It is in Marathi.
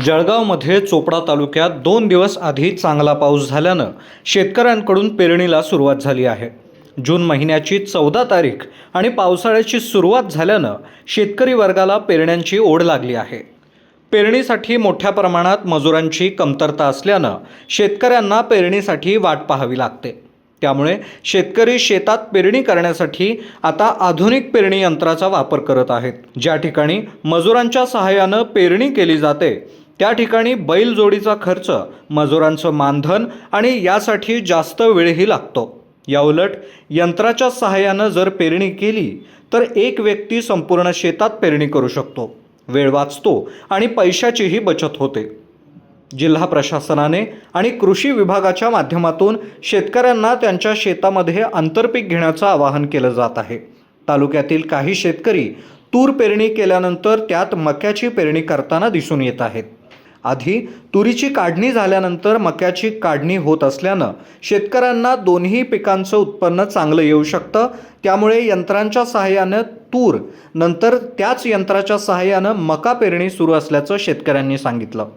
जळगावमध्ये चोपडा तालुक्यात 2 दिवस आधी चांगला पाऊस झाल्यानं शेतकऱ्यांकडून पेरणीला सुरुवात झाली आहे। जून महिन्याची 14 तारीख आणि पावसाळ्याची सुरुवात झाल्यानं शेतकरी वर्गाला पेरण्यांची ओढ लागली आहे। पेरणीसाठी मोठ्या प्रमाणात मजुरांची कमतरता असल्यानं शेतकऱ्यांना पेरणीसाठी वाट पाहावी लागते। त्यामुळे शेतकरी शेतात पेरणी करण्यासाठी आता आधुनिक पेरणी यंत्राचा वापर करत आहेत। ज्या ठिकाणी मजुरांच्या सहाय्याने पेरणी केली जाते त्या ठिकाणी बैलजोडीचा खर्च, मजुरांचं मानधन आणि यासाठी जास्त वेळही लागतो। याउलट यंत्राच्या सहाय्याने जर पेरणी केली तर एक व्यक्ती संपूर्ण शेतात पेरणी करू शकतो, वेळ वाचतो आणि पैशाचीही बचत होते। जिल्हा प्रशासनाने आणि कृषी विभागाच्या माध्यमातून शेतकऱ्यांना त्यांच्या शेतामध्ये आंतरपीक घेण्याचं आवाहन केलं जात आहे। तालुक्यातील काही शेतकरी तूर पेरणी केल्यानंतर त्यात मक्याची पेरणी करताना दिसून येत आहेत। आधी तुरीची काढणी झाल्यानंतर मक्याची काढणी होत असल्यानं शेतकऱ्यांना दोन्ही पिकांचं उत्पन्न चांगलं येऊ शकतं। त्यामुळे यंत्रांच्या सहाय्याने तूर, नंतर त्याच यंत्राच्या सहाय्याने मका पेरणी सुरू असल्याचं शेतकऱ्यांनी सांगितलं।